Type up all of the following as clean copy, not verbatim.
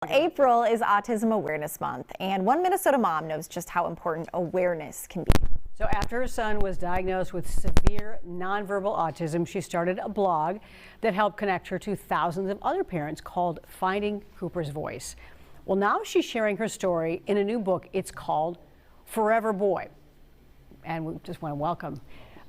April is Autism Awareness Month, and one Minnesota mom knows just how important awareness can be. So after her son was diagnosed with severe nonverbal autism, she started a blog that helped connect her to thousands of other parents called Finding Cooper's Voice. Well, now she's sharing her story in a new book. It's called Forever Boy. And we just want to welcome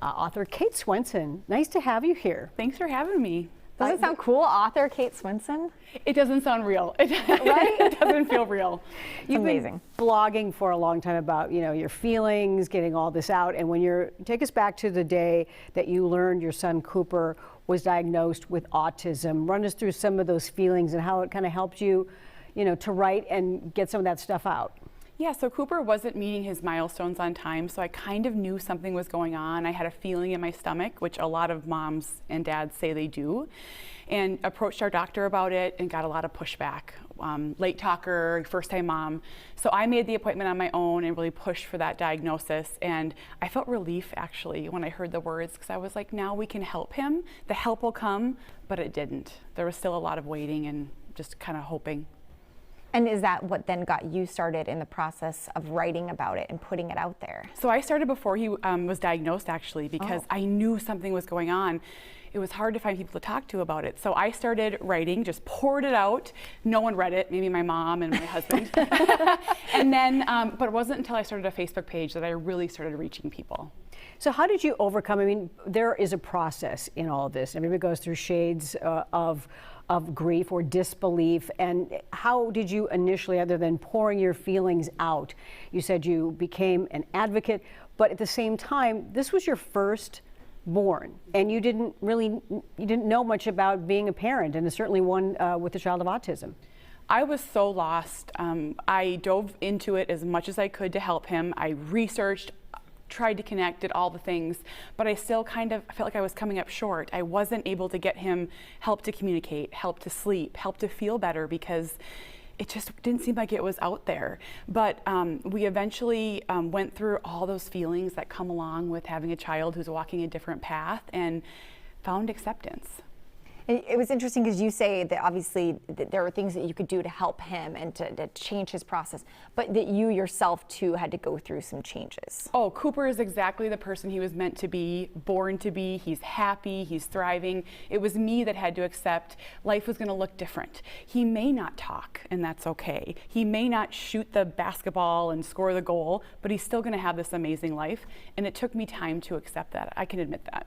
author Kate Swenson. Nice to have you here. Thanks for having me. Doesn't it sound cool, author Kate Swenson? It doesn't sound real. Right? It doesn't feel real. You've been blogging for a long time about, your feelings, getting all this out. And when take us back to the day that you learned your son Cooper was diagnosed with autism. Run us through some of those feelings and how it kind of helped you, to write and get some of that stuff out. Yeah, so Cooper wasn't meeting his milestones on time, so I kind of knew something was going on. I had a feeling in my stomach, which a lot of moms and dads say they do, and approached our doctor about it and got a lot of pushback. Late talker, first-time mom. So I made the appointment on my own and really pushed for that diagnosis, and I felt relief actually when I heard the words, because I was like, now we can help him. The help will come, but it didn't. There was still a lot of waiting and just kind of hoping. And is that what then got you started in the process of writing about it and putting it out there? So I started before he was diagnosed, actually, because I knew something was going on. It was hard to find people to talk to about it. So I started writing, just poured it out. No one read it, maybe my mom and my husband. And then, but it wasn't until I started a Facebook page that I really started reaching people. So how did you overcome, I mean, there is a process in all of this. Everybody goes through shades of grief or disbelief. And how did you initially, other than pouring your feelings out, you said you became an advocate, but at the same time, this was your first born, and you didn't know much about being a parent, and certainly one with a child of autism. I was so lost. I dove into it as much as I could to help him. I researched, tried to connect, did all the things, but I still kind of felt like I was coming up short. I wasn't able to get him help to communicate, help to sleep, help to feel better, because it just didn't seem like it was out there. But we eventually went through all those feelings that come along with having a child who's walking a different path and found acceptance. It was interesting because you say that obviously there were things that you could do to help him and to change his process, but that you yourself too had to go through some changes. Oh, Cooper is exactly the person he was meant to be, born to be. He's happy, he's thriving. It was me that had to accept life was going to look different. He may not talk, and that's okay. He may not shoot the basketball and score the goal, but he's still going to have this amazing life, and it took me time to accept that. I can admit that.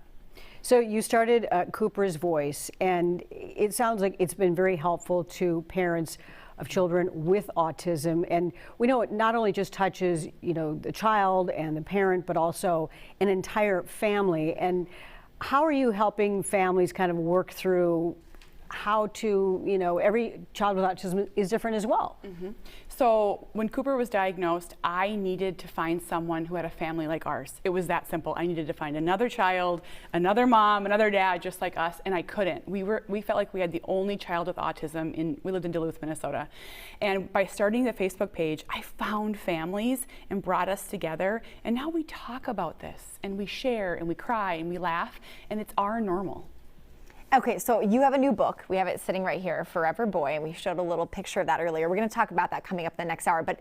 So you started Cooper's Voice, and it sounds like it's been very helpful to parents of children with autism. And we know it not only just touches, the child and the parent, but also an entire family. And how are you helping families kind of work through how to, every child with autism is different as well? Mm-hmm. So when Cooper was diagnosed, I needed to find someone who had a family like ours. It was that simple. I needed to find another child, another mom, another dad just like us, and I couldn't. We felt like we had the only child with autism. We lived in Duluth, Minnesota. And by starting the Facebook page, I found families and brought us together, and now we talk about this, and we share, and we cry, and we laugh, and it's our normal. Okay, so you have a new book. We have it sitting right here, Forever Boy, and we showed a little picture of that earlier. We're going to talk about that coming up the next hour. But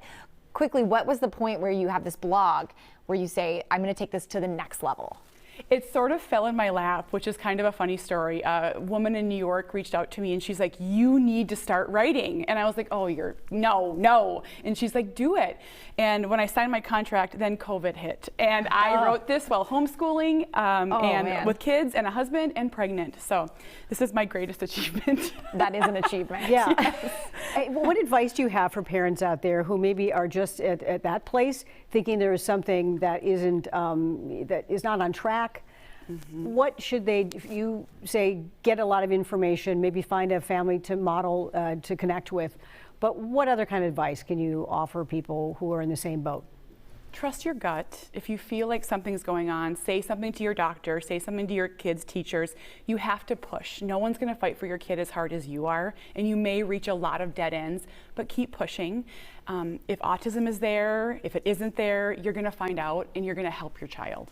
quickly, what was the point where you have this blog where you say, I'm going to take this to the next level? It sort of fell in my lap, which is kind of a funny story. A woman in New York reached out to me and she's like, you need to start writing. And I was like, oh, no. And she's like, do it. And when I signed my contract, then COVID hit. And I wrote this while homeschooling with kids and a husband and pregnant. So this is my greatest achievement. That is an achievement. Yeah. Yes. Hey, what advice do you have for parents out there who maybe are just at that place thinking there is something that that is not on track? Mm-hmm. What should they, if you say, get a lot of information, maybe find a family to model, to connect with, but what other kind of advice can you offer people who are in the same boat? Trust your gut. If you feel like something's going on, say something to your doctor, say something to your kids' teachers. You have to push. No one's going to fight for your kid as hard as you are, and you may reach a lot of dead ends, but keep pushing. If autism is there, if it isn't there, you're going to find out, and you're going to help your child.